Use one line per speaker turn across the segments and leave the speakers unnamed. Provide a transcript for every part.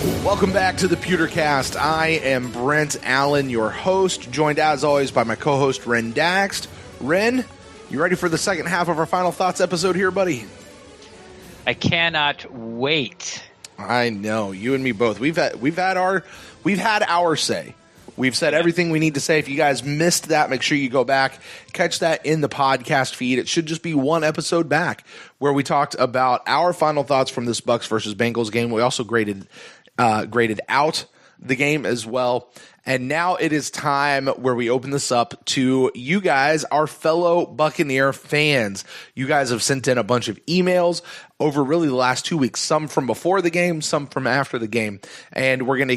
Welcome back to the Pewtercast. I am Brent Allen, your host, joined as always by my co-host Ren Daxt. Ren, you ready for the second half of our Final Thoughts episode here, buddy?
I cannot wait.
I know, you and me both. We've had our say. We've said everything we need to say. If you guys missed that, make sure you go back, catch that in the podcast feed. It should just be one episode back where we talked about our final thoughts from this Bucs versus Bengals game. We also graded out the game as well. And now it is time where we open this up to you guys, our fellow Buccaneer fans. You guys have sent in a bunch of emails over really the last 2 weeks, some from before the game, some from after the game. And we're going to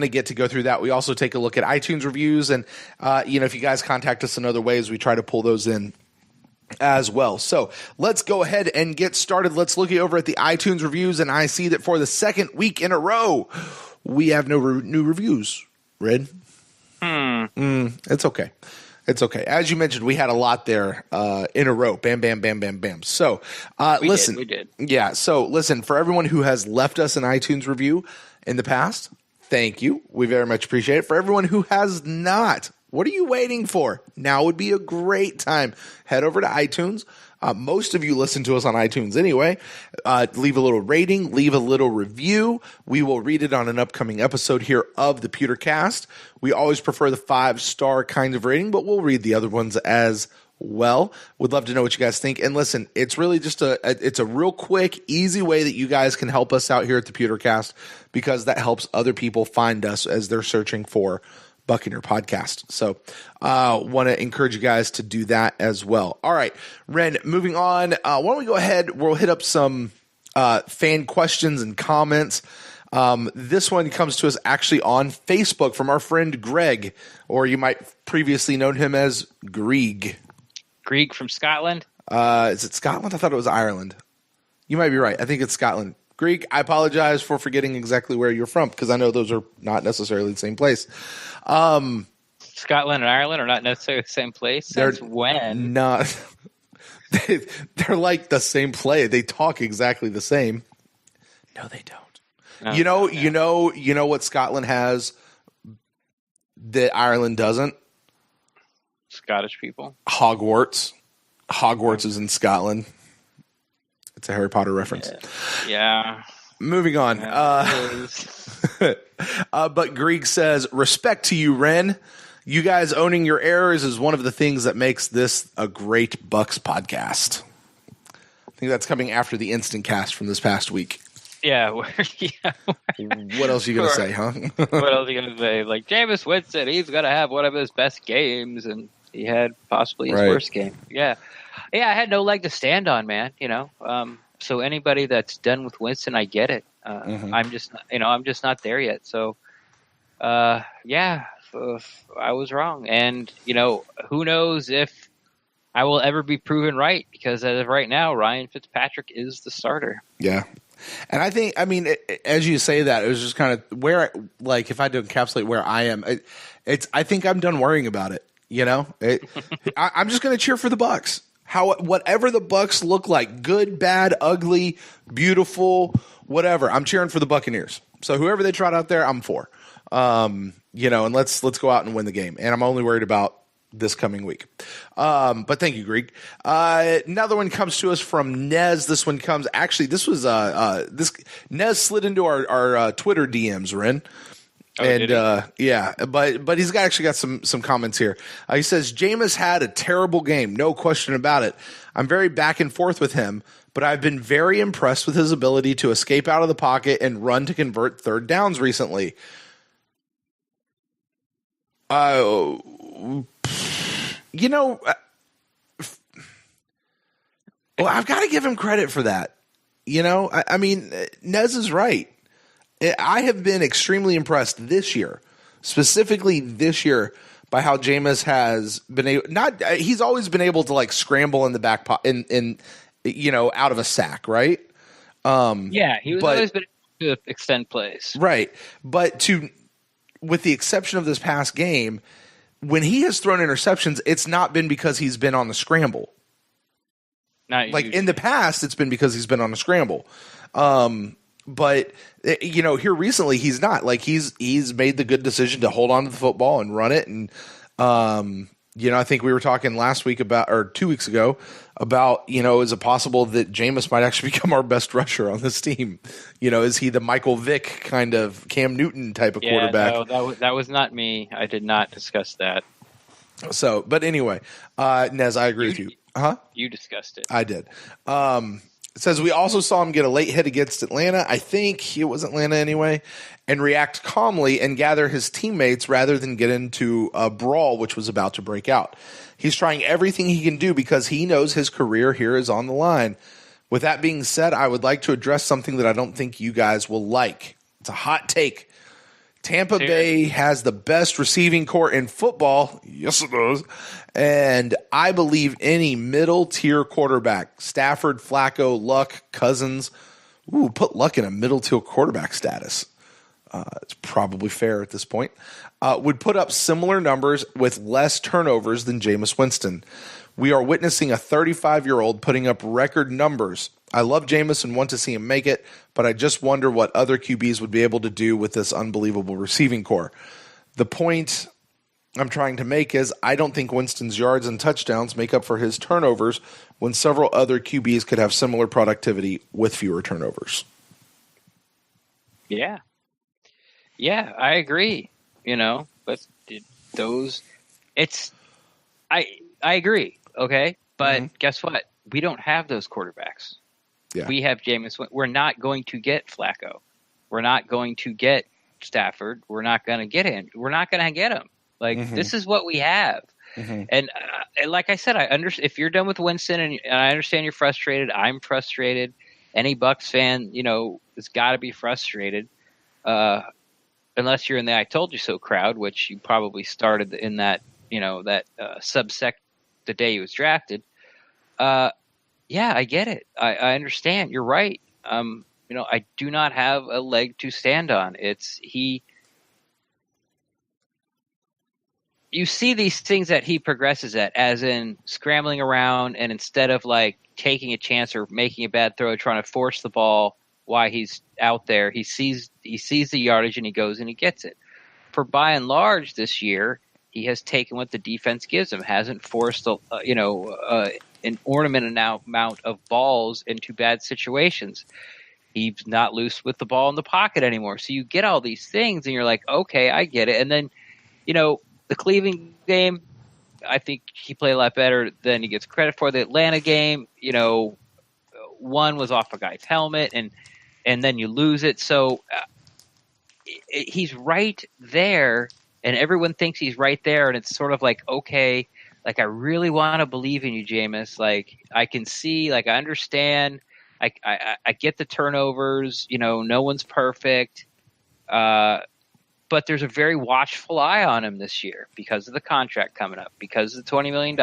get to go through that. We also take a look at iTunes reviews. And, if you guys contact us in other ways, we try to pull those in as well. So let's go ahead and get started. Let's look over at the iTunes reviews. And I see that for the second week in a row, we have no new reviews. Red? It's okay. It's okay. As you mentioned, we had a lot there in a row. Bam, bam, bam, bam, bam. So listen.
We did.
Yeah. So listen, for everyone who has left us an iTunes review in the past, thank you. We very much appreciate it. For everyone who has not, what are you waiting for? Now would be a great time. Head over to iTunes. Most of you listen to us on iTunes anyway. Leave a little rating, leave a little review. We will read it on an upcoming episode here of the Pewtercast. We always prefer the 5-star kind of rating, but we'll read the other ones as well. Would love to know what you guys think. And listen, it's really just it's a real quick, easy way that you guys can help us out here at the Pewtercast, because that helps other people find us as they're searching for Buccaneer podcast. So want to encourage you guys to do that as well. All right, Ren, moving on. Why don't we go ahead? We'll hit up some fan questions and comments. This one comes to us actually on Facebook from our friend Greg, or you might previously known him as Grieg.
Grieg from Scotland?
Is it Scotland? I thought it was Ireland. You might be right. I think it's Scotland. Grieg, I apologize for forgetting exactly where you're from, because I know those are not necessarily the same place.
Scotland and Ireland are not necessarily the same place. Since when?
Not. They're like the same play. They talk exactly the same. No, they don't. No, you know what Scotland has that Ireland doesn't?
Scottish people.
Hogwarts. Hogwarts is in Scotland. It's a Harry Potter reference.
Yeah.
Moving on. But Grieg says, respect to you, Ren. You guys owning your errors is one of the things that makes this a great Bucs podcast. I think that's coming after the instant cast from this past week.
Yeah.
What else are you going to say, huh?
What else are you going to say? Like, Jameis Winston, he's going to have one of his best games, and he had possibly his worst game. Yeah. Yeah, I had no leg to stand on, man. So anybody that's done with Winston, I get it. I'm just not there yet. So, I was wrong, and who knows if I will ever be proven right? Because as of right now, Ryan Fitzpatrick is the starter.
Yeah, and I mean, as you say that, it was just kind of where, like, if I had to encapsulate where I am, I think I'm done worrying about it. I'm just going to cheer for the Bucs. Whatever the Bucs look like, good, bad, ugly, beautiful, whatever, I'm cheering for the Buccaneers. So whoever they trot out there, I'm for. And let's go out and win the game. And I'm only worried about this coming week. But thank you, Greg. Another one comes to us from Nez. This one comes, actually, this was Nez slid into our Twitter DMs, Ren.
Oh,
and but he's actually got some comments here. He says, Jameis had a terrible game, no question about it. I'm very back and forth with him, but I've been very impressed with his ability to escape out of the pocket and run to convert third downs recently. Well, I've got to give him credit for that. I mean, Nez is right. I have been extremely impressed this year, specifically this year, by how Jameis has been able. He's always been able to like scramble in the back out of a sack, right?
He was always been able to extend plays,
right? But with the exception of this past game, when he has thrown interceptions, it's not been because he's been on the scramble.
Not
like
usually.
In the past, it's been because he's been on a scramble. But here recently he's not. Like he's made the good decision to hold on to the football and run it. And I think we were talking last week or 2 weeks ago about is it possible that Jameis might actually become our best rusher on this team? Is he the Michael Vick kind of Cam Newton type of quarterback?
No, that was not me. I did not discuss that.
So, but anyway, Nez, I agree with you. Huh?
You discussed it.
I did. It says we also saw him get a late hit against Atlanta. I think it was Atlanta anyway, and react calmly and gather his teammates rather than get into a brawl which was about to break out. He's trying everything he can do because he knows his career here is on the line. With that being said, I would like to address something that I don't think you guys will like. It's a hot take. Tampa Bay has the best receiving corps in football. Yes, it does. And I believe any middle-tier quarterback, Stafford, Flacco, Luck, Cousins, put Luck in a middle-tier quarterback status. It's probably fair at this point, would put up similar numbers with less turnovers than Jameis Winston. We are witnessing a 35-year-old putting up record numbers. I love Jameis and want to see him make it, but I just wonder what other QBs would be able to do with this unbelievable receiving core. The point I'm trying to make is I don't think Winston's yards and touchdowns make up for his turnovers when several other QBs could have similar productivity with fewer turnovers.
Yeah. Yeah, I agree. But I agree. Okay. But guess what? We don't have those quarterbacks. Yeah. We have Jameis. We're not going to get Flacco. We're not going to get Stafford. We're not going to get him. We're not going to get him. This is what we have. And like I said, I understand if you're done with Winston, and I understand you're frustrated. I'm frustrated. Any Bucs fan, has got to be frustrated. Unless you're in the "I told you so" crowd, which you probably started in that, that subsect the day he was drafted. Yeah, I get it. I understand. You're right. I do not have a leg to stand on. You see these things that he progresses at, as in scrambling around, and instead of taking a chance or making a bad throw, trying to force the ball while he's out there, he sees the yardage and he goes and he gets it. For by and large this year, he has taken what the defense gives him, hasn't forced an ornament amount of balls into bad situations. He's not loose with the ball in the pocket anymore. So you get all these things and you're like, okay, I get it. And then, the Cleveland game, I think he played a lot better than he gets credit for. The Atlanta game, one was off a guy's helmet and then you lose it. So he's right there and everyone thinks he's right there. And it's sort of like, okay, I really want to believe in you, Jameis. I can see, I understand. I get the turnovers. No one's perfect. But there's a very watchful eye on him this year because of the contract coming up, because of the $20 million,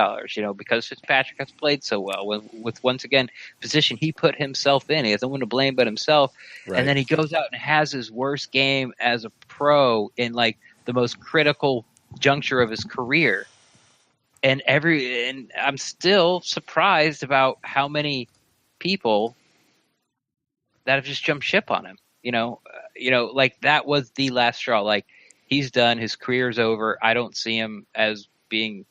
because Fitzpatrick has played so well with once again, position he put himself in. He has no one to blame but himself. Right. And then he goes out and has his worst game as a pro in the most critical juncture of his career. And I'm still surprised about how many people that have just jumped ship on him. That was the last straw. He's done. His career's over. I don't see him as being.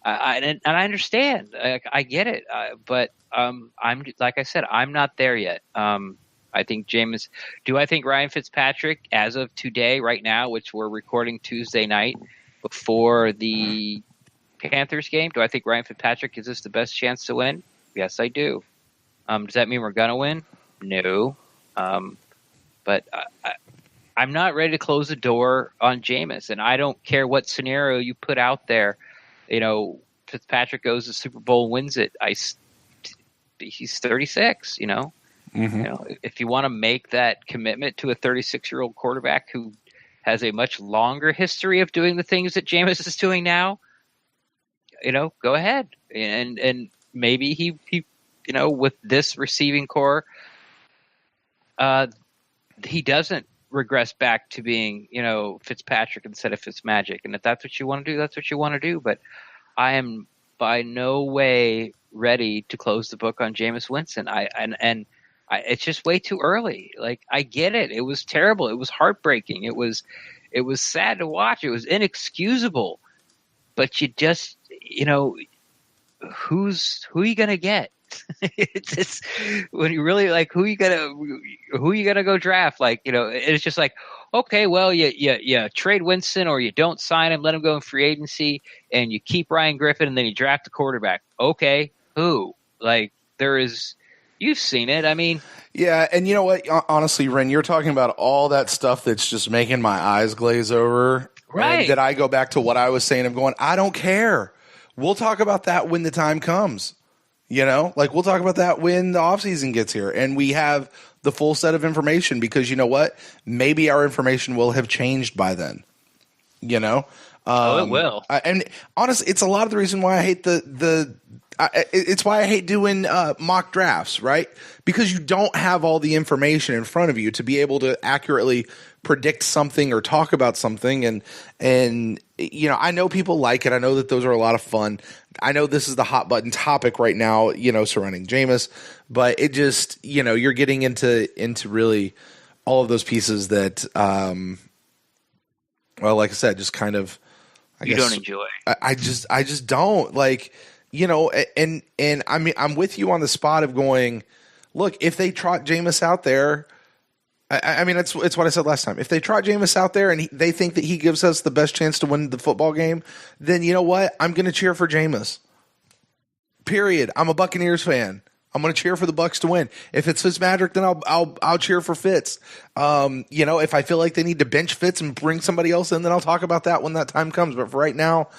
And I understand. I get it. But I'm like I said, I'm not there yet. I think Jameis. Do I think Ryan Fitzpatrick, as of today, right now, which we're recording Tuesday night before the Panthers game, do I think Ryan Fitzpatrick gives us the best chance to win? Yes, I do. Does that mean we're gonna win? No. But I'm not ready to close the door on Jameis, and I don't care what scenario you put out there. Fitzpatrick goes to the Super Bowl, wins it. He's 36. If you want to make that commitment to a 36-year-old quarterback who has a much longer history of doing the things that Jameis is doing now, go ahead. And maybe he with this receiving core, he doesn't regress back to being, Fitzpatrick instead of Fitzmagic. And if that's what you want to do, that's what you want to do. But I am by no way ready to close the book on Jameis Winston. I It's just way too early. Like, I get it. It was terrible. It was heartbreaking. It was sad to watch. It was inexcusable. But you just, who are you gonna get? It's just, when you really like, who you gonna go draft? Like, it's just like, okay, well, you trade Winston or you don't sign him, let him go in free agency, and you keep Ryan Griffin, and then you draft a quarterback. Okay, who? Like, you've seen it. I mean,
yeah, and you know what? Honestly, Ren, you're talking about all that stuff that's just making my eyes glaze over.
Right.
And that I go back to what I was saying. I'm going, I don't care. We'll talk about that when the time comes. Like, we'll talk about that when the offseason gets here and we have the full set of information, because you know what? Maybe our information will have changed by then. It
will.
And honestly, it's a lot of the reason why I hate it's why I hate doing mock drafts, right? Because you don't have all the information in front of you to be able to accurately predict something or talk about something. And I know people like it. I know that those are a lot of fun. I know this is the hot button topic right now, surrounding Jameis, but it just, you're getting into really all of those pieces that, well, like I said, just kind of, I guess,
don't enjoy.
I just don't like, and I mean, I'm with you on the spot of going, look, if they trot Jameis out there, I mean, it's what I said last time. If they trot Jameis out there and they think that he gives us the best chance to win the football game, then you know what? I'm going to cheer for Jameis. Period. I'm a Buccaneers fan. I'm going to cheer for the Bucs to win. If it's Fitzmagic, then I'll cheer for Fitz. If I feel like they need to bench Fitz and bring somebody else in, then I'll talk about that when that time comes. But for right now,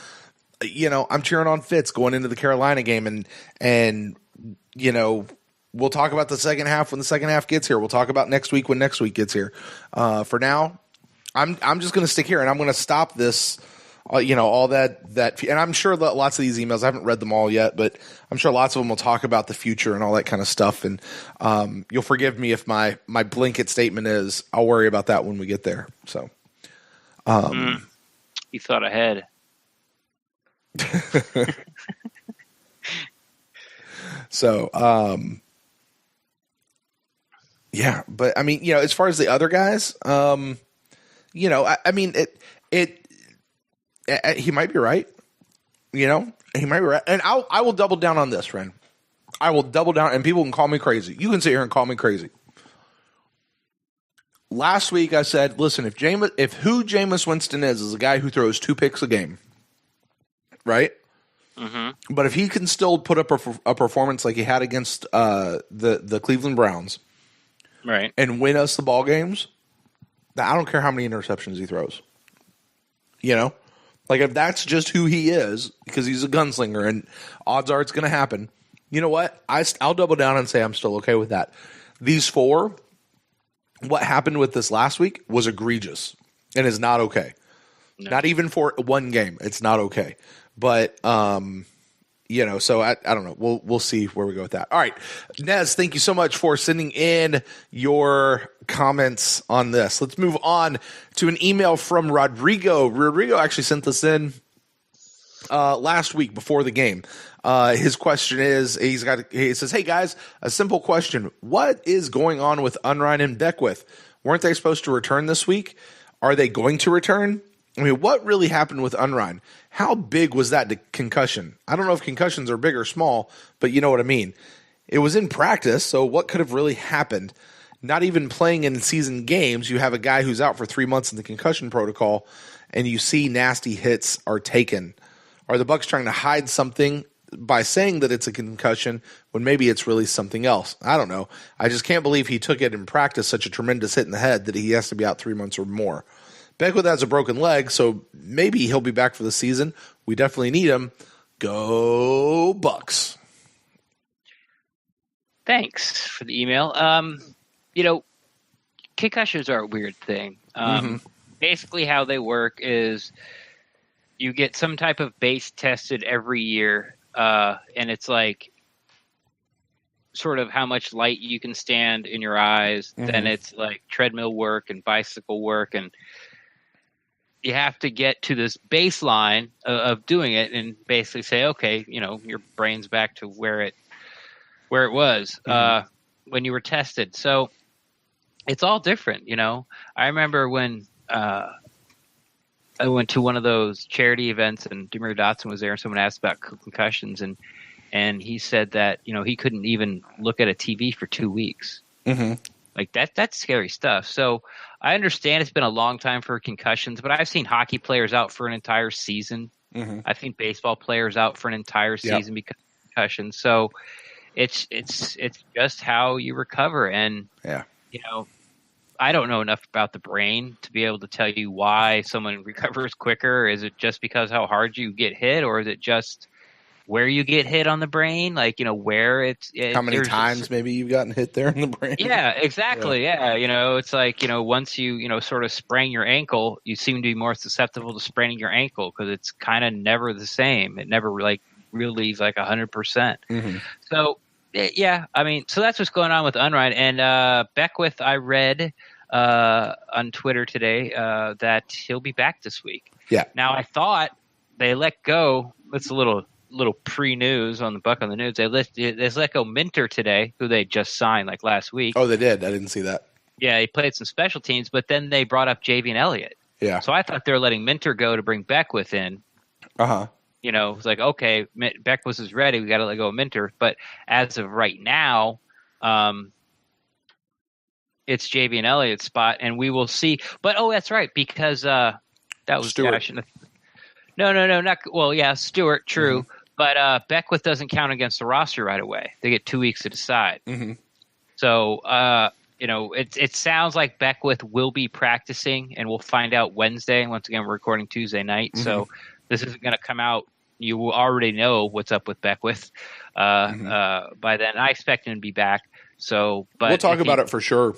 I'm cheering on Fitz going into the Carolina game, and we'll talk about the second half when the second half gets here. We'll talk about next week when next week gets here. For now, I'm just going to stick here, and I'm going to stop this. All that, and I'm sure that lots of these emails, I haven't read them all yet, but I'm sure lots of them will talk about the future and all that kind of stuff. And you'll forgive me if my blanket statement is, I'll worry about that when we get there. So,
you thought ahead.
So, yeah, but I mean, as far as the other guys, I mean, he might be right. He might be right. And I will double down on this, Ren. I will double down, and people can call me crazy. You can sit here and call me crazy. Last week I said, listen, if who Jameis Winston is a guy who throws 2 picks a game, right? Mm-hmm. But if he can still put up a performance like he had against the Cleveland Browns,
right,
and win us the ball games, I don't care how many interceptions he throws. Like, if that's just who he is, because he's a gunslinger and odds are it's going to happen, you know what? I'll double down and say I'm still okay with that. These 4, what happened with this last week was egregious and is not okay. No. Not even for one game. It's not okay. But, so I don't know. We'll see where we go with that. All right. Nez, thank you so much for sending in your comments on this. Let's move on to an email from Rodrigo. Rodrigo actually sent this in last week before the game. His question is, he says, hey guys, a simple question. What is going on with Unrein and Beckwith? Weren't they supposed to return this week? Are they going to return? I mean, what really happened with Unrein? How big was that concussion? I don't know if concussions are big or small, but you know what I mean. It was in practice, so what could have really happened? Not even playing in season games, you have a guy who's out for 3 months in the concussion protocol, and you see nasty hits are taken. Are the Bucs trying to hide something by saying that it's a concussion when maybe it's really something else? I don't know. I just can't believe he took it in practice, such a tremendous hit in the head, that he has to be out 3 months or more. Beckwith has a broken leg, so maybe he'll be back for the season. We definitely need him. Go Bucs.
Thanks for the email. Concussions are a weird thing. Basically how they work is you get some type of base tested every year, and it's like sort of how much light you can stand in your eyes. Then it's like treadmill work and bicycle work, and you have to get to this baseline of doing it and basically say, okay, your brain's back to where it was. when you were tested. So it's all different, I remember when I went to one of those charity events and Demir Dotson was there and someone asked about concussions and he said that, he couldn't even look at a TV for 2 weeks.
Mm-hmm.
Like that's scary stuff. So I understand it's been a long time for concussions, but I've seen hockey players out for an entire season.
Mm-hmm.
I've seen baseball players out for an entire season because of concussions. So it's just how you recover. And, I don't know enough about the brain to be able to tell you why someone recovers quicker. Is it just because how hard you get hit, or is it just where you get hit on the brain? Like, where
how many times maybe you've gotten hit there in the brain?
Yeah, exactly. Yeah. It's like, once you, sort of sprain your ankle, you seem to be more susceptible to spraining your ankle because it's kind of never the same. It never relieves 100%.
Mm-hmm.
So, yeah, so that's what's going on with Unrein. And Beckwith, I read on Twitter today that he'll be back this week.
Yeah.
Now, I thought they let go. It's a little pre-news on the Buck on the News. They let go Minter today, who they just signed last week.
Oh, they did? I didn't see that.
Yeah, he played some special teams, but then they brought up Javian Elliott.
Yeah.
So I thought they were letting Minter go to bring Beckwith in.
Uh-huh.
It's like, okay, Beckwith is ready. We got to let go of Minter. But as of right now, it's Javian Elliott's spot, and we will see. But, that's right, because that was
Stewart.
No, not – well, yeah, Stewart, true.
Mm-hmm.
But Beckwith doesn't count against the roster right away. They get 2 weeks to decide.
Mm-hmm.
So, it sounds like Beckwith will be practicing, and we'll find out Wednesday. Once again, we're recording Tuesday night,
mm-hmm.
so this isn't going to come out. You will already know what's up with Beckwith by then. I expect him to be back. So, but
we'll talk about it for sure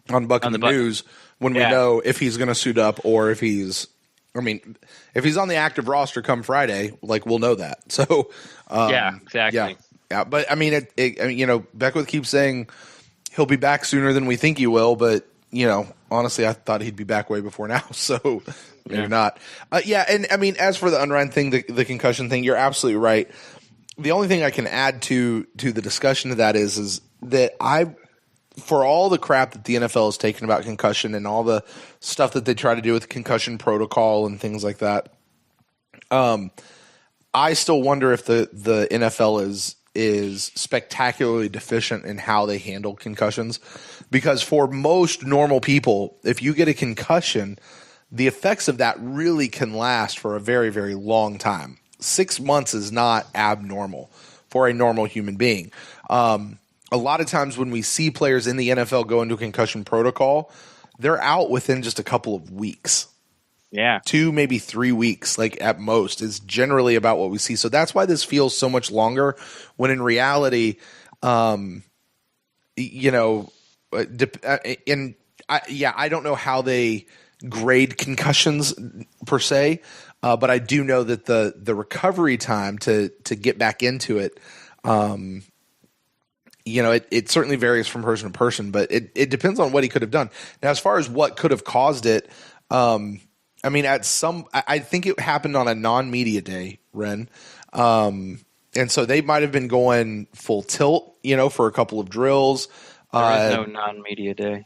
on Buck on the News when we know if he's going to suit up or if he's – if he's on the active roster come Friday, we'll know that. So,
yeah, exactly.
Yeah. But Beckwith keeps saying he'll be back sooner than we think he will. But honestly, I thought he'd be back way before now. So maybe not. And as for the Unrein thing, the concussion thing, you're absolutely right. The only thing I can add to the discussion of that is that for all the crap that the NFL has taken about concussion and all the stuff that they try to do with concussion protocol and things like that, I still wonder if the NFL is spectacularly deficient in how they handle concussions. Because for most normal people, if you get a concussion, the effects of that really can last for a very, very long time. 6 months is not abnormal for a normal human being. A lot of times when we see players in the NFL go into concussion protocol, they're out within just a couple of weeks.
Yeah. 2,
maybe 3 weeks, at most, is generally about what we see. So that's why this feels so much longer when in reality, I don't know how they grade concussions per se, but I do know that the recovery time to get back into it, it certainly varies from person to person, but it depends on what he could have done. Now, as far as what could have caused it, I think it happened on a non-media day, Ren. And so they might have been going full tilt, for a couple of drills.
There is no non-media day.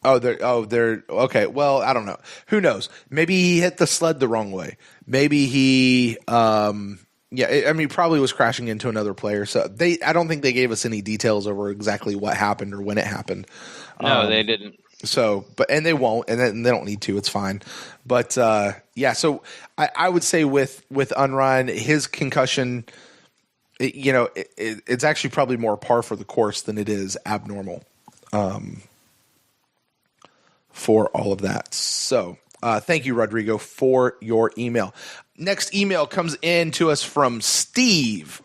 They're okay. Well, I don't know. Who knows? Maybe he hit the sled the wrong way. Maybe he, he probably was crashing into another player. So I don't think they gave us any details over exactly what happened or when it happened.
No, they didn't.
So, and they won't, and they don't need to. It's fine. But so I would say with Unrein, his concussion, it's actually probably more par for the course than it is abnormal. For all of that. So thank you, Rodrigo, for your email. Next email comes in to us from Steve.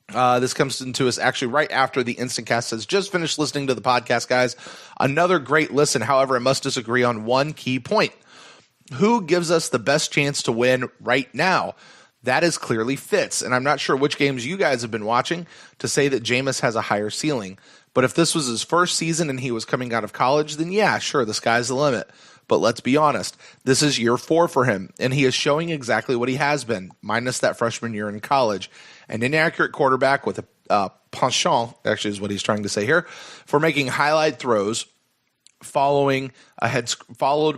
This comes into us actually right after the Instant Cast says, just finished listening to the podcast, guys. Another great listen. However, I must disagree on one key point. Who gives us the best chance to win right now? That is clearly Fitz. And I'm not sure which games you guys have been watching to say that Jameis has a higher ceiling. But if this was his first season and he was coming out of college, then yeah, sure, the sky's the limit. But let's be honest, this is year 4 for him, and he is showing exactly what he has been, minus that freshman year in college. An inaccurate quarterback with penchant, actually is what he's trying to say here, for making highlight throws followed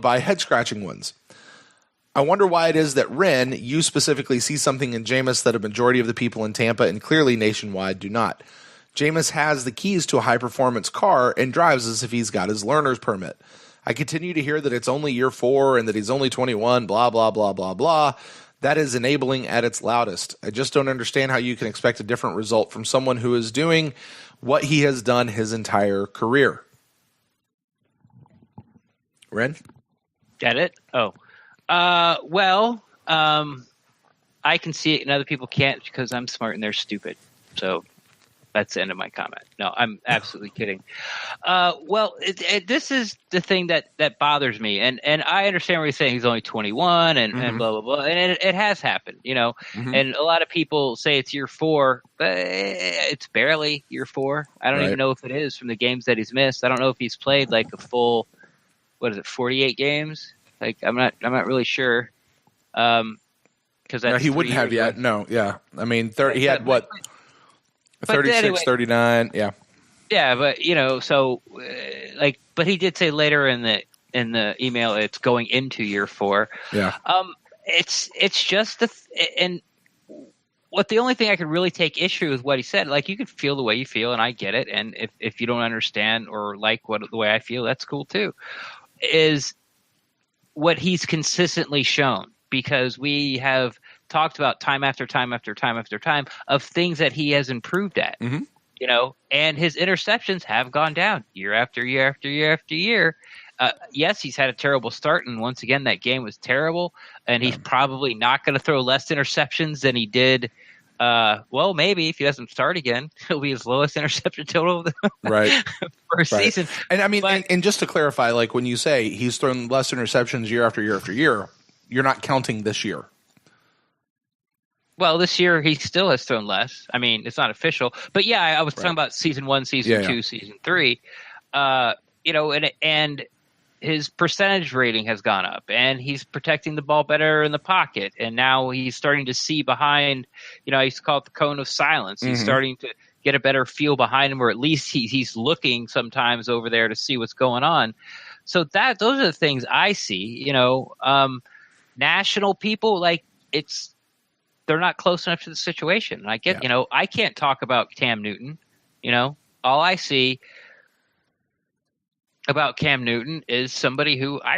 by head-scratching ones. I wonder why it is that, Ren, you specifically see something in Jameis that a majority of the people in Tampa and clearly nationwide do not. Jameis has the keys to a high-performance car and drives as if he's got his learner's permit. I continue to hear that it's only year 4 and that he's only 21, blah, blah, blah, blah, blah. That is enabling at its loudest. I just don't understand how you can expect a different result from someone who is doing what he has done his entire career. Ren?
Get it? Oh. I can see it and other people can't because I'm smart and they're stupid. So that's the end of my comment. No, I'm absolutely kidding. This is the thing that bothers me. And I understand what you're saying. He's only 21 and blah, blah, blah. And it has happened, and a lot of people say it's year 4, but it's barely year 4. I don't even know if it is from the games that he's missed. I don't know if he's played like a full, 48 games? Like, I'm not really sure. Because
he wouldn't have yet. No, yeah. I mean, he had what? 36, anyway, 39. Yeah.
Yeah, but but he did say later in the email it's going into year 4.
Yeah.
It's just and the only thing I could really take issue with what he said, like, you could feel the way you feel, and I get it. And if you don't understand or like the way I feel, that's cool too. Is what he's consistently shown, because we have talked about time after time after time after time of things that he has improved at, and his interceptions have gone down year after year after year after year. Yes, he's had a terrible start, and once again, that game was terrible, and he's probably not going to throw less interceptions than he did. Maybe if he doesn't start again, it'll be his lowest interception total for a season.
And I mean, and just to clarify, like, when you say he's thrown less interceptions year after year after year, you're not counting this year.
Well, this year he still has thrown less. I mean, it's not official, but yeah, I was talking about season 1, season 2, season 3. And his percentage rating has gone up, and he's protecting the ball better in the pocket. And now he's starting to see behind, I used to call it the cone of silence. He's starting to get a better feel behind him, or at least he's looking sometimes over there to see what's going on. So those are the things I see, national people, like, they're not close enough to the situation. And I get, I can't talk about Cam Newton, all I see about Cam Newton is somebody who I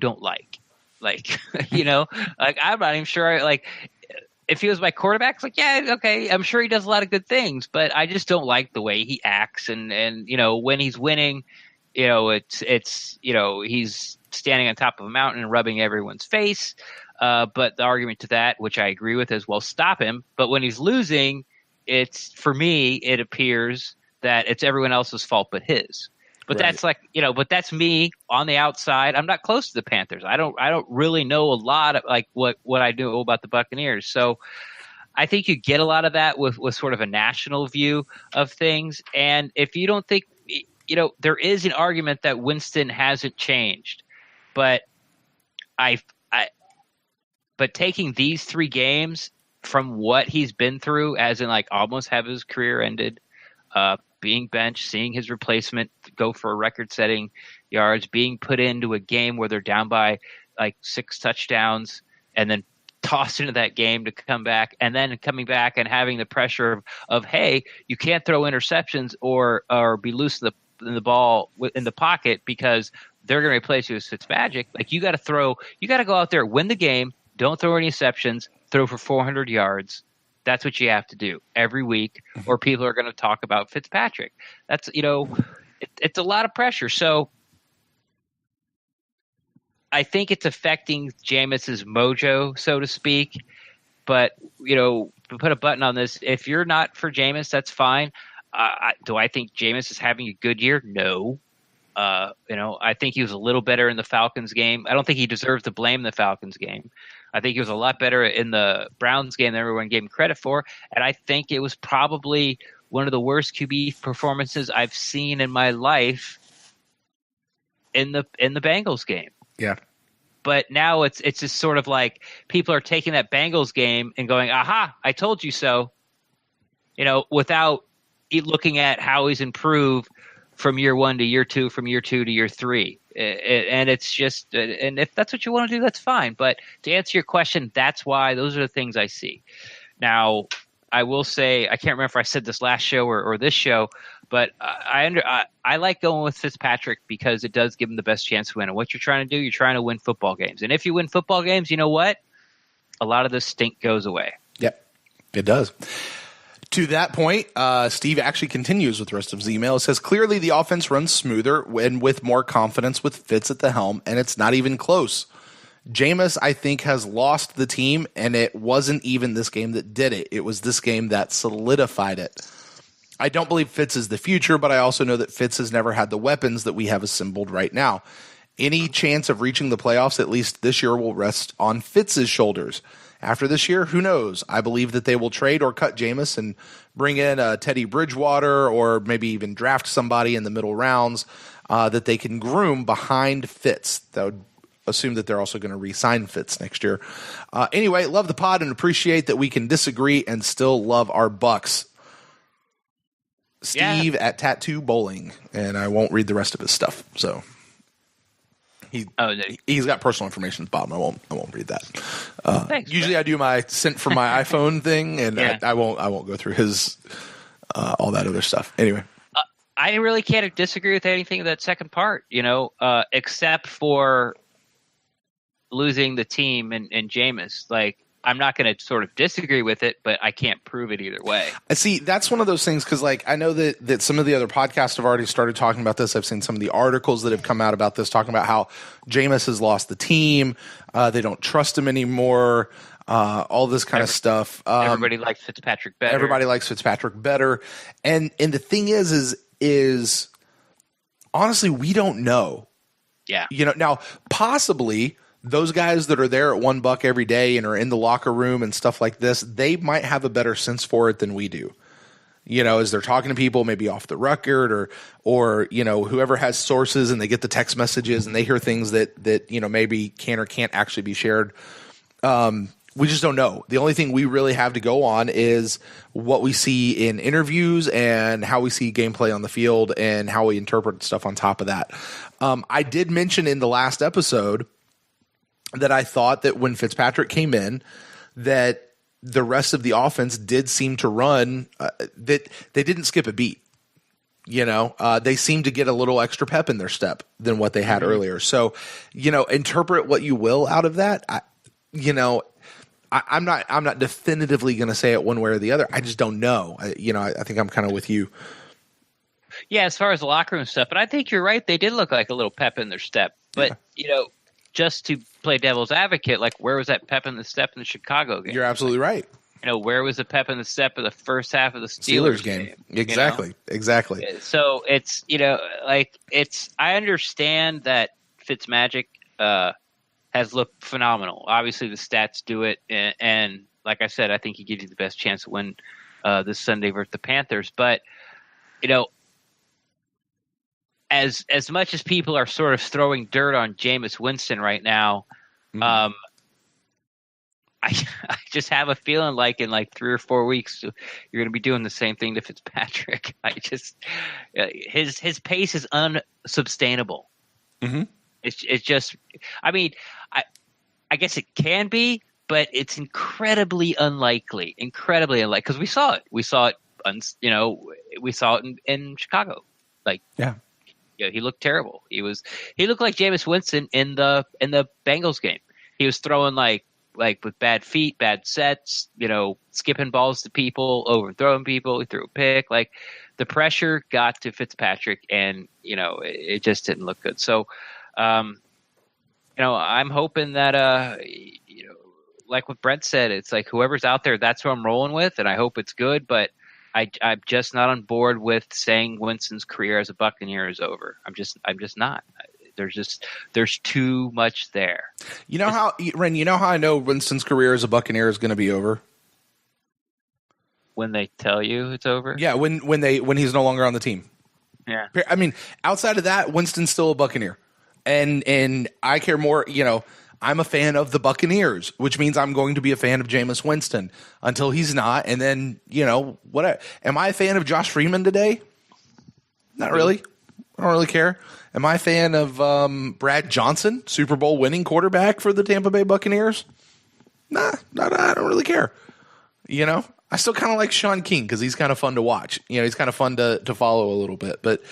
don't like, like, like, I'm not even sure, like, if he was my quarterback, it's like, yeah, okay, I'm sure he does a lot of good things, but I just don't like the way he acts. And when he's winning, it's he's standing on top of a mountain and rubbing everyone's face. But the argument to that, which I agree with, is, well, stop him. But when he's losing, for me, it appears that it's everyone else's fault but his. But that's like, but that's me on the outside. I'm not close to the Panthers. I don't really know a lot of, like, what I know about the Buccaneers. So I think you get a lot of that with sort of a national view of things. And if you don't think, there is an argument that Winston hasn't changed, but but taking these 3 games from what he's been through, as in, like, almost have his career ended, being benched, seeing his replacement go for record-setting yards, being put into a game where they're down by like 6 touchdowns, and then tossed into that game to come back, and then coming back and having the pressure of hey, you can't throw interceptions or be loose in the ball in the pocket because they're going to replace you with Fitzmagic. Like, you got to go out there, win the game, don't throw any interceptions, throw for 400 yards. That's what you have to do every week, or people are going to talk about Fitzpatrick. That's, it's a lot of pressure. So I think it's affecting Jameis's mojo, so to speak. But, to put a button on this, if you're not for Jameis, that's fine. Do I think Jameis is having a good year? No. I think he was a little better in the Falcons game. I don't think he deserves to blame the Falcons game. I think he was a lot better in the Browns game than everyone gave him credit for. And I think it was probably one of the worst QB performances I've seen in my life in the Bengals game.
Yeah.
But now it's just sort of like people are taking that Bengals game and going, aha, I told you so. without looking at how he's improved from year 1 to year 2, from year 2 to year 3. And it's just, and if that's what you want to do, that's fine. But to answer your question, that's why those are the things I see. Now, I will say, I can't remember if I said this last show or this show, but I like going with Fitzpatrick because it does give him the best chance to win. And what you're trying to do, you're trying to win football games. And if you win football games, you know what? A lot of this stink goes away.
Yep, it does. To that point, Steve actually continues with the rest of his email. It says, clearly the offense runs smoother and with more confidence with Fitz at the helm, and it's not even close. Jameis, I think, has lost the team, and it wasn't even this game that did it. It was this game that solidified it. I don't believe Fitz is the future, but I also know that Fitz has never had the weapons that we have assembled right now. Any chance of reaching the playoffs, at least this year, will rest on Fitz's shoulders. After this year, who knows? I believe that they will trade or cut Jameis and bring in Teddy Bridgewater or maybe even draft somebody in the middle rounds that they can groom behind Fitz. That would assume that they're also going to re-sign Fitz next year. Anyway, love the pod and appreciate that we can disagree and still love our Bucs. Steve at Tattoo Bowling, and I won't read the rest of his stuff. So he's got personal information at the bottom. I won't read that.
Thanks,
usually,
man.
I do my sent from my iPhone thing, and I won't go through his all that other stuff. Anyway,
I really can't disagree with anything of that second part. Except for losing the team and Jameis. Like, I'm not going to sort of disagree with it, but I can't prove it either way.
I see. That's one of those things because, like, I know that some of the other podcasts have already started talking about this. I've seen some of the articles that have come out about this, talking about how Jameis has lost the team. They don't trust him anymore. All this kind of stuff.
Everybody likes Fitzpatrick better.
Everybody likes Fitzpatrick better. And the thing is honestly, we don't know.
Yeah.
Now possibly those guys that are there at $1 every day and are in the locker room and stuff like this, they might have a better sense for it than we do. As they're talking to people, maybe off the record or whoever has sources and they get the text messages and they hear things that maybe can or can't actually be shared. We just don't know. The only thing we really have to go on is what we see in interviews and how we see gameplay on the field and how we interpret stuff on top of that. I did mention in the last episode that I thought that when Fitzpatrick came in, that the rest of the offense did seem to run, that they didn't skip a beat. They seemed to get a little extra pep in their step than what they had earlier. So, interpret what you will out of that. I'm not definitively going to say it one way or the other. I just don't know. I think I'm kind of with you.
Yeah, as far as the locker room stuff, but I think you're right. They did look like a little pep in their step. But, just to play devil's advocate, like, where was that pep in the step in the Chicago game?
You're absolutely right.
Where was the pep in the step of the first half of the Steelers game?
Exactly.
So it's, I understand that Fitzmagic has looked phenomenal. Obviously, the stats do it. And like I said, I think he gives you the best chance to win this Sunday versus the Panthers. But, as much as people are sort of throwing dirt on Jameis Winston right now, I just have a feeling like in 3 or 4 weeks you're going to be doing the same thing to Fitzpatrick. His pace is unsustainable.
Mm-hmm.
It's just, I mean, I guess it can be, but it's incredibly unlikely. Because we saw it. We saw it in Chicago. He looked terrible. He looked like Jameis Winston in the Bengals game. He was throwing like with bad feet, bad sets, skipping balls to people, overthrowing people. He threw a pick. Like, the pressure got to Fitzpatrick, and it just didn't look good. So, I'm hoping that like what Brent said, it's like whoever's out there, that's who I'm rolling with, and I hope it's good. But I'm just not on board with saying Winston's career as a Buccaneer is over. I'm just not. There's too much there.
Ren, how I know Winston's career as a Buccaneer is going to be over?
When they tell you it's over?
Yeah, when he's no longer on the team.
Yeah.
I mean, outside of that, Winston's still a Buccaneer. And I care more, I'm a fan of the Buccaneers, which means I'm going to be a fan of Jameis Winston until he's not. And then, what? Am I a fan of Josh Freeman today? Not really. I don't really care. Am I a fan of Brad Johnson, Super Bowl winning quarterback for the Tampa Bay Buccaneers? Nah, I don't really care. I still kind of like Sean King because he's kind of fun to watch. He's kind of fun to follow a little bit. But,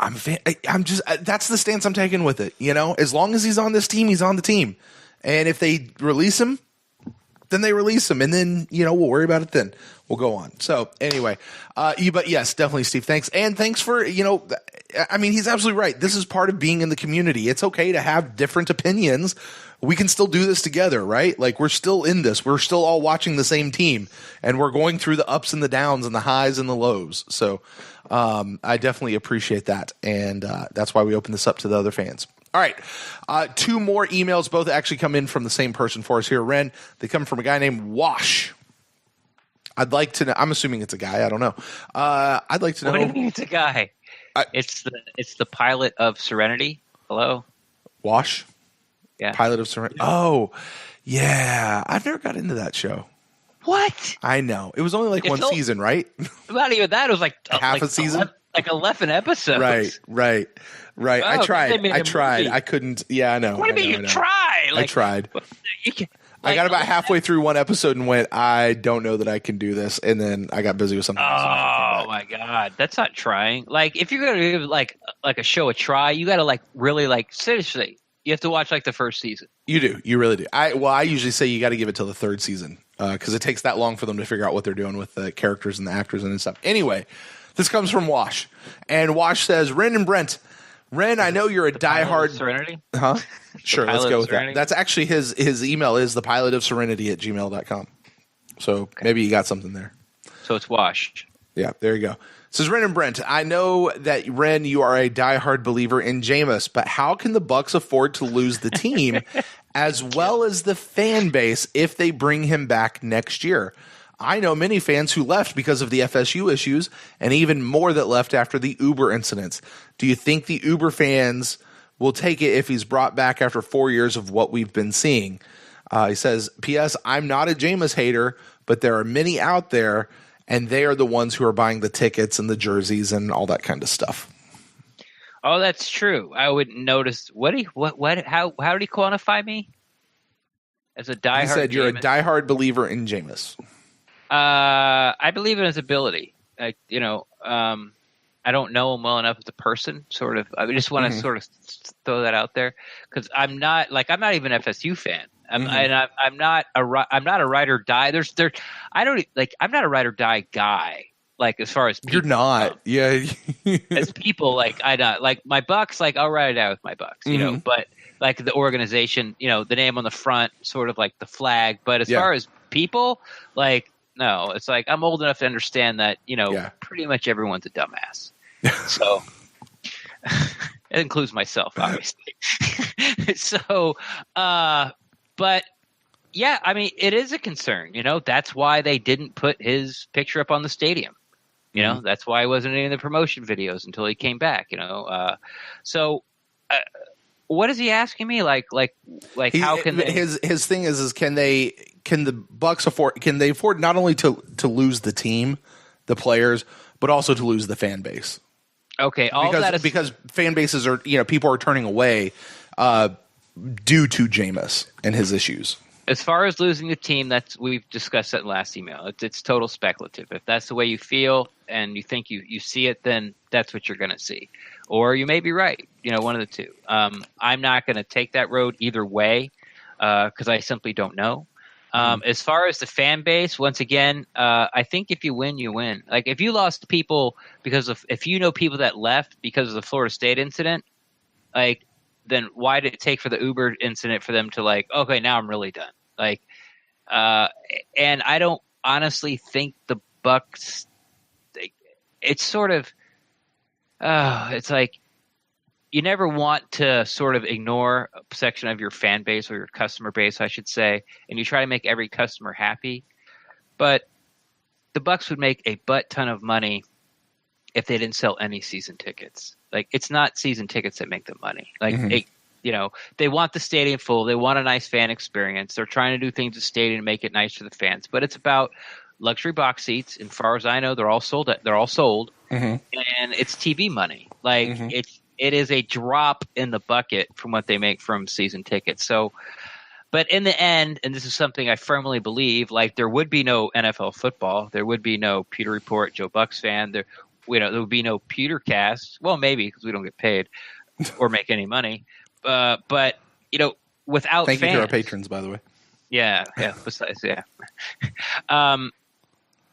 I'm just that's the stance I'm taking with it. As long as he's on this team, he's on the team. And if they release him, then they release him. And then, we'll worry about it then. We'll go on. So anyway, but yes, definitely, Steve. Thanks. And thanks for, he's absolutely right. This is part of being in the community. It's okay to have different opinions. We can still do this together, right? Like we're still in this. We're still all watching the same team and we're going through the ups and the downs and the highs and the lows. So I definitely appreciate that. And that's why we open this up to the other fans. All right. 2 more emails, both actually come in from the same person for us here, Ren. They come from a guy named Wash. I'd like to know. I'm assuming it's a guy. I don't know. I'd like to know.
What do you mean it's a guy? It's the pilot of Serenity. Hello?
Wash?
Yeah.
Pilot of Serenity. Oh, yeah. I've never got into that show.
What?
I know. It was only like one season, right?
Not even that. It was like
half a season?
Like 11 episodes.
Right.
Oh,
I tried. I couldn't. Yeah, I know.
What do you mean you tried?
I tried. I got about halfway through one episode and went, I don't know that I can do this. And then I got busy with something else.
Oh, my God. That's not trying. Like, if you're going to give like a show a try, you got to really seriously. You have to watch the first season.
You do. You really do. I usually say you got to give it till the 3rd season because it takes that long for them to figure out what they're doing with the characters and the actors and stuff. Anyway, this comes from Wash. And Wash says, Ren and Brent. Ren, I know you're a diehard
Serenity.
Huh? Sure, let's go with that. That's actually his email is thepilotofserenity@gmail.com. So maybe you got something there.
So it's Wash.
Yeah, there you go. It says Ren and Brent, I know that Ren, you are a diehard believer in Jameis, but how can the Bucs afford to lose the team as well as the fan base if they bring him back next year? I know many fans who left because of the FSU issues and even more that left after the Uber incidents. Do you think the Uber fans will take it if he's brought back after 4 years of what we've been seeing? He says, P.S. I'm not a Jameis hater, but there are many out there, and they are the ones who are buying the tickets and the jerseys and all that kind of stuff.
Oh, that's true. I would notice. How did he quantify me? As a diehard.
He said you're a diehard believer in Jameis.
I believe in his ability. I don't know him well enough as a person. Sort of. I just want to sort of throw that out there because I'm not even an FSU fan. I'm not a ride or die. I'm not a ride or die guy. Like as far as people,
you're not, yeah.
As people, I don't like my Bucs. I'll ride or die with my Bucs, But the organization, the name on the front, sort of like the flag. But as far as people, no, it's I'm old enough to understand that pretty much everyone's a dumbass. So it includes myself, obviously. So, but yeah, I mean, it is a concern. That's why they didn't put his picture up on the stadium. That's why he wasn't in the promotion videos until he came back. So what is he asking me? How can they?
His thing is can the Bucs afford? Can they afford not only to lose the team, the players, but also to lose the fan base?
Okay,
because fan bases are people are turning away due to Jameis and his issues.
As far as losing the team, we've discussed that in the last email. It's total speculative. If that's the way you feel and you think you see it, then that's what you're going to see. Or you may be right. One of the two. I'm not going to take that road either way because I simply don't know. As far as the fan base, once again, I think if you win, you win. If you lost people if people that left because of the Florida State incident, then why did it take for the Uber incident for them to okay, now I'm really done. And I don't honestly think the Bucs. It's sort of, it's you never want to sort of ignore a section of your fan base or your customer base, I should say, and you try to make every customer happy. But the Bucs would make a butt ton of money if they didn't sell any season tickets. It's not season tickets that make the money. they want the stadium full. They want a nice fan experience. They're trying to do things at the stadium to make it nice for the fans. But it's about luxury box seats. And as far as I know, they're all sold. And it's TV money. Like it is a drop in the bucket from what they make from season tickets. So, but in the end, and this is something I firmly believe, like there would be no NFL football. There would be no Pewter Report, Joe Bucs fan. There would be no Pewtercast. Well, maybe because we don't get paid or make any money. But without
thank
fans,
you to our patrons, by the way.
Yeah. Besides, yeah.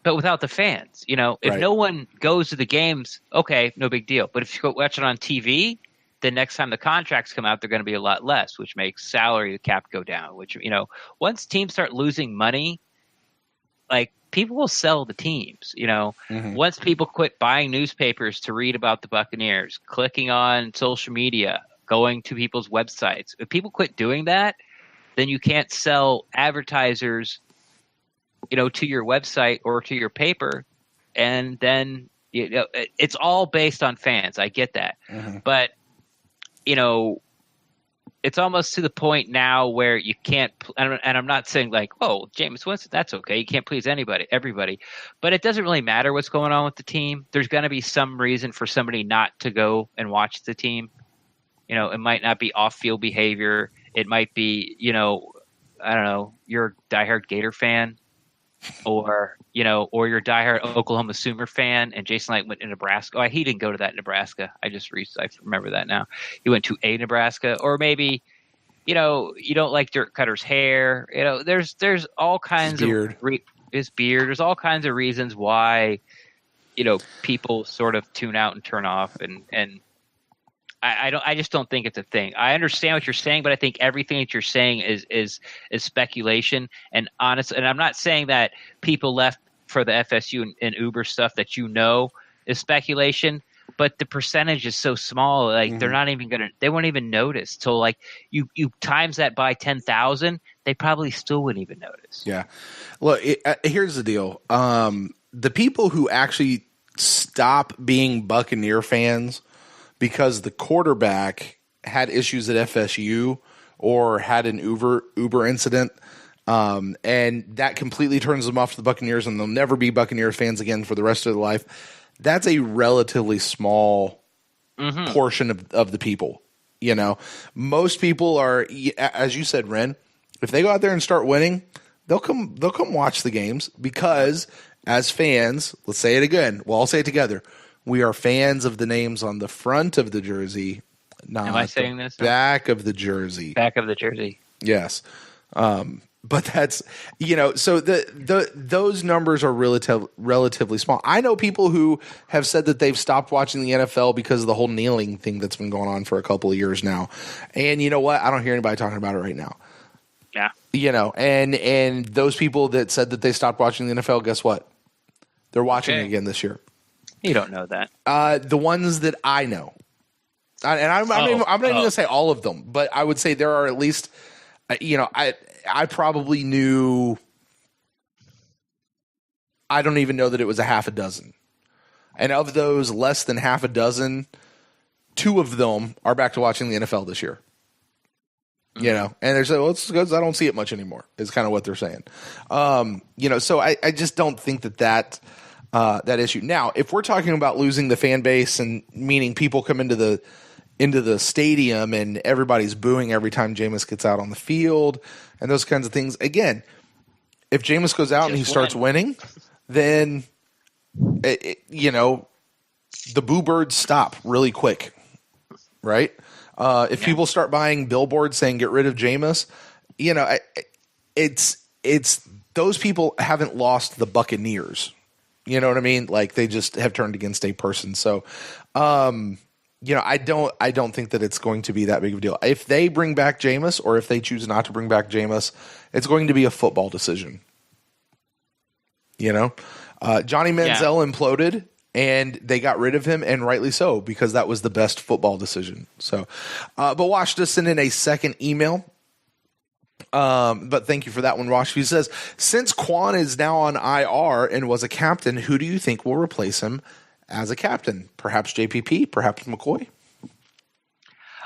But without the fans, if no one goes to the games, okay, no big deal. But if you go watch it on TV, the next time the contracts come out, they're going to be a lot less, which makes salary cap go down. Which once teams start losing money, like people will sell the teams. Once people quit buying newspapers to read about the Buccaneers, clicking on social media, going to people's websites, if people quit doing that, then you can't sell advertisers to your website or to your paper, and then it's all based on fans. I get that, but it's almost to the point now where you can't. And I'm not saying like, oh, Jameis Winston, that's okay. You can't please everybody, but it doesn't really matter what's going on with the team. There's going to be some reason for somebody not to go and watch the team. It might not be off-field behavior. It might be, I don't know, you're a diehard Gator fan. Or you're a diehard Oklahoma Sooner fan, and Jason Light went to Nebraska. Oh, he didn't go to that Nebraska. I remember that now. He went to a Nebraska, or maybe, you don't like Dirk Cutter's hair. There's all kinds of his beard. There's all kinds of reasons why, people sort of tune out and turn off, and I just don't think it's a thing. I understand what you're saying, but I think everything that you're saying is speculation and honest. And I'm not saying that people left for the FSU and Uber stuff that is speculation, but the percentage is so small. Like they're not even they won't even notice. So like you times that by 10,000, they probably still wouldn't even notice.
Yeah. Well, here's the deal. The people who actually stop being Buccaneer fans because the quarterback had issues at FSU or had an Uber incident, and that completely turns them off to the Buccaneers, and they'll never be Buccaneer fans again for the rest of their life. That's a relatively small portion of the people. Most people are, as you said, Ren, if they go out there and start winning, they'll come watch the games because as fans, let's say it again. We'll all say it together. We are fans of the names on the front of the jersey, not
Am I saying this?
Back of the jersey.
Back of the jersey.
Yes. But that's, so those numbers are relatively small. I know people who have said that they've stopped watching the NFL because of the whole kneeling thing that's been going on for a couple of years now. And you know what? I don't hear anybody talking about it right now.
Yeah.
And those people that said that they stopped watching the NFL, guess what? They're watching it again this year.
You don't know that.
The ones that I know. And I'm not even going to say all of them, but I would say there are at least, I probably knew, I don't even know that it was a half a dozen. And of those less than half a dozen, 2 of them are back to watching the NFL this year. And they're saying, well, it's because I don't see it much anymore, is kind of what they're saying. So I just don't think that issue. Now, if we're talking about losing the fan base and meaning people come into the stadium and everybody's booing every time Jameis gets out on the field and those kinds of things, again, if Jameis goes out and he starts winning, then the boo birds stop really quick, right? If people start buying billboards saying get rid of Jameis, it's those people haven't lost the Buccaneers. You know what I mean? Like they just have turned against a person. So, I don't think that it's going to be that big of a deal. If they bring back Jameis or if they choose not to bring back Jameis, it's going to be a football decision. Johnny Manziel imploded and they got rid of him, and rightly so, because that was the best football decision. So, but Wash just sent in a second email. But thank you for that one, Wash. He says, since Quan is now on IR and was a captain, who do you think will replace him as a captain? Perhaps JPP, perhaps McCoy?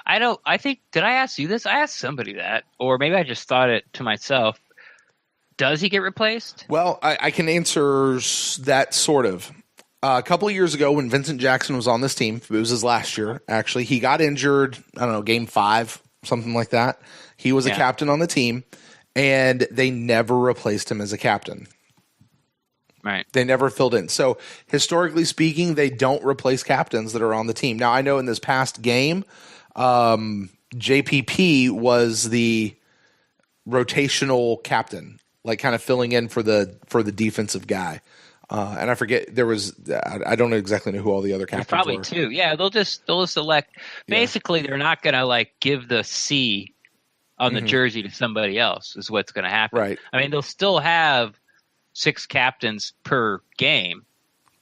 I think, did I ask you this? I asked somebody that, or maybe I just thought it to myself. Does he get replaced?
Well, I can answer that sort of. A couple of years ago when Vincent Jackson was on this team, it was his last year, actually. He got injured, I don't know, game 5, something like that. He was a captain on the team, and they never replaced him as a captain.
Right.
They never filled in. So historically speaking, they don't replace captains that are on the team. Now, I know in this past game, JPP was the rotational captain, like kind of filling in for the defensive guy. And I forget there was. I don't exactly know who all the other captains
probably
were.
Two. Yeah, they'll just select. Basically, they're not going to like give the C on the jersey to somebody else. Is what's going to happen.
Right.
I mean, they'll still have 6 captains per game.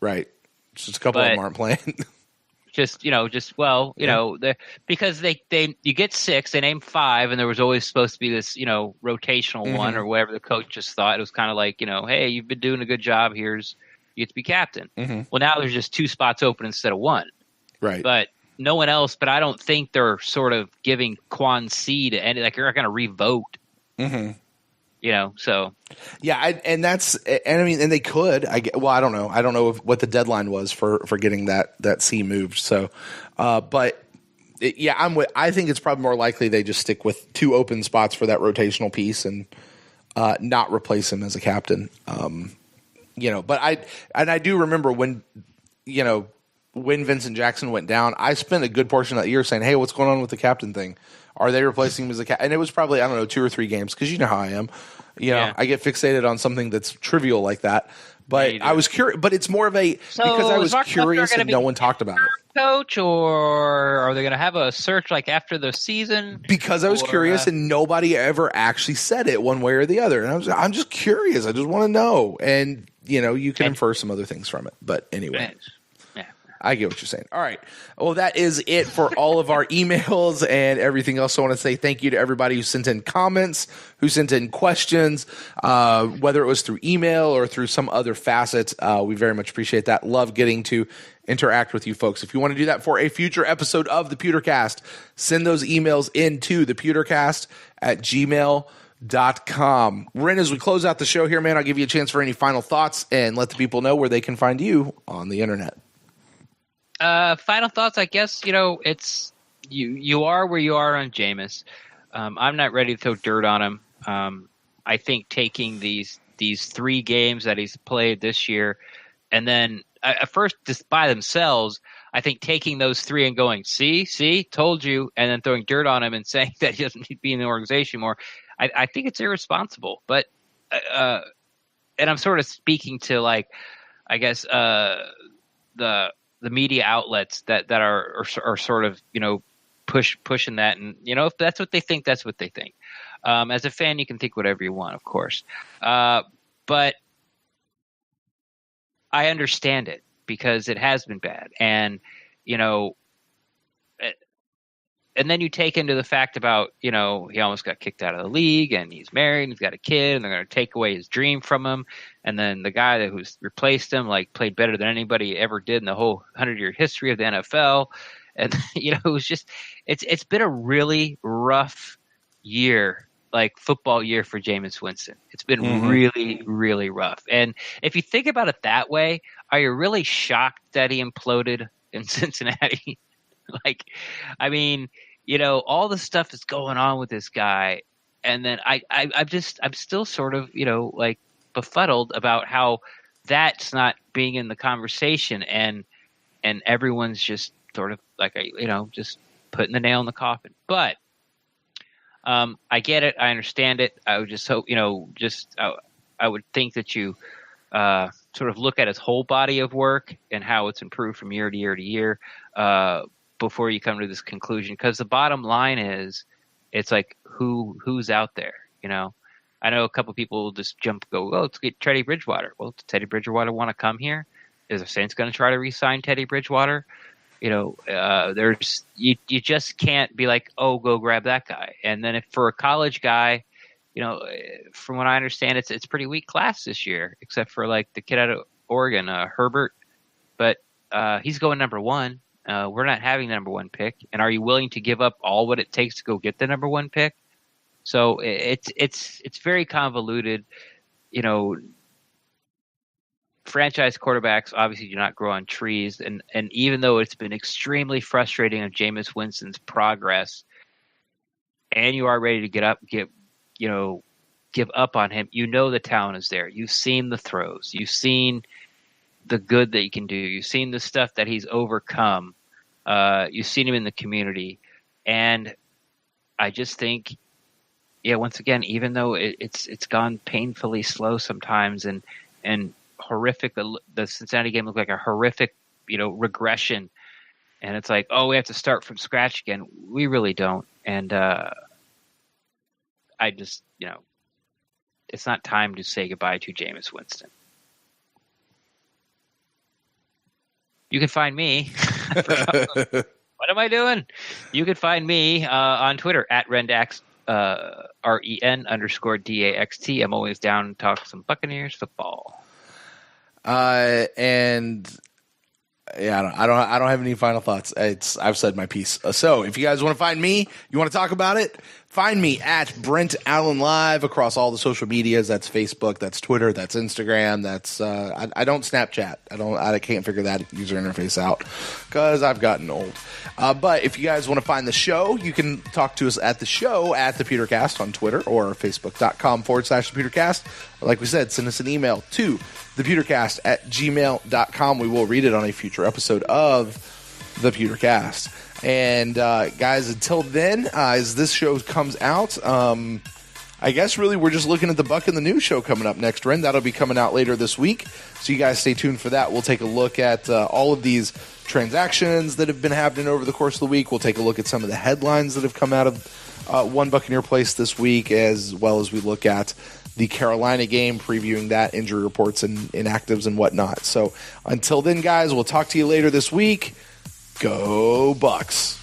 Right. Just a couple of them aren't playing.
Because you get 6, they name 5, and there was always supposed to be this, rotational one or whatever the coach just thought. It was kind of like, hey, you've been doing a good job. You get to be captain. Well, now there's just 2 spots open instead of 1.
Right.
But no one else. But I don't think they're sort of giving Quan C to any. Like you're not going to revote. So
yeah, and they could. I don't know. I don't know what the deadline was for getting that C moved. So, but I think it's probably more likely they just stick with 2 open spots for that rotational piece and not replace him as a captain. But I do remember when Vincent Jackson went down, I spent a good portion of that year saying, "Hey, what's going on with the captain thing? Are they replacing him as a captain?" And it was probably, I don't know, 2 or 3 games because you know how I am. I get fixated on something that's trivial like that. But I was curious. But it's more of because I was curious and no one talked about it.
Coach, or are they going to have a search like after the season?
Because I was curious and nobody ever actually said it one way or the other. And I'm just curious. I just want to know. And you can infer some other things from it. But anyway. I get what you're saying. All right. Well, that is it for all of our emails and everything else. So I want to say thank you to everybody who sent in comments, who sent in questions, whether it was through email or through some other facets. We very much appreciate that. Love getting to interact with you folks. If you want to do that for a future episode of the Pewtercast, send those emails into thepewtercast@gmail.com. Ren, as we close out the show here, man, I'll give you a chance for any final thoughts and let the people know where they can find you on the internet.
Final thoughts, I guess, it's you are where you are on Jameis. I'm not ready to throw dirt on him. I think taking these 3 games that he's played this year, and then at first just by themselves, I think taking those 3 and going, see, told you, and then throwing dirt on him and saying that he doesn't need to be in the organization more, I think it's irresponsible. But and I'm sort of speaking to like, I guess the media outlets that are sort of pushing that, and if that's what they think, that's what they think. As a fan, you can think whatever you want, of course, but I understand it because it has been bad, and and then you take into the fact about he almost got kicked out of the league, and he's married, and he's got a kid, and they're going to take away his dream from him. And then the guy who's replaced him played better than anybody ever did in the whole 100-year history of the NFL. And it was just it's been a really rough year, football year for Jameis Winston. It's been really, really rough. And if you think about it that way, are you really shocked that he imploded in Cincinnati? All the stuff that's going on with this guy, and then I'm still sort of befuddled about how that's not being in the conversation, and everyone's just sort of just putting the nail in the coffin. But I get it, I understand it. I would just hope I would think that you sort of look at his whole body of work and how it's improved from year to year to year. Before you come to this conclusion, because the bottom line is, it's who's out there. I know a couple of people will just go, oh, let's get Teddy Bridgewater. Well, does Teddy Bridgewater want to come here? Is the Saints going to try to re-sign Teddy Bridgewater? There's you just can't be like, oh, go grab that guy. And then if for a college guy, from what I understand, it's pretty weak class this year, except for the kid out of Oregon, Herbert. But he's going number 1. We're not having the number one pick. And are you willing to give up all what it takes to go get the number one pick? So it's very convoluted. Franchise quarterbacks obviously do not grow on trees. And even though it's been extremely frustrating of Jameis Winston's progress, and you are ready to give up on him, the talent is there. You've seen the throws. You've seen the good that he can do. You've seen the stuff that he's overcome. You've seen him in the community. And I just think, once again, even though it's gone painfully slow sometimes and horrific, the Cincinnati game looked like a horrific, regression. And it's like, oh, we have to start from scratch again. We really don't. And I just, it's not time to say goodbye to Jameis Winston. You can find me. What am I doing? You can find me on Twitter at Rendax, REN_DAXT. I'm always down to talk some Buccaneers football.
And yeah, I don't have any final thoughts. I've said my piece. So if you guys want to find me, you want to talk about it, find me at Brent Allen Live across all the social medias. That's Facebook, that's Twitter, that's Instagram, that's I don't Snapchat. I can't figure that user interface out because I've gotten old. But if you guys want to find the show, you can talk to us at the show at the Pewtercast on Twitter or Facebook.com/ThePewtercast. Or like we said, send us an email to thepewtercast@gmail.com. We will read it on a future episode of the Pewtercast. And guys, until then, as this show comes out, I guess really we're just looking at the Buck and the News show coming up next, Ren. That'll be coming out later this week. So you guys stay tuned for that. We'll take a look at all of these transactions that have been happening over the course of the week. We'll take a look at some of the headlines that have come out of One Buccaneer Place this week, as well as we look at the Carolina game, previewing that, injury reports and inactives and whatnot. So until then, guys, we'll talk to you later this week. Go Bucs.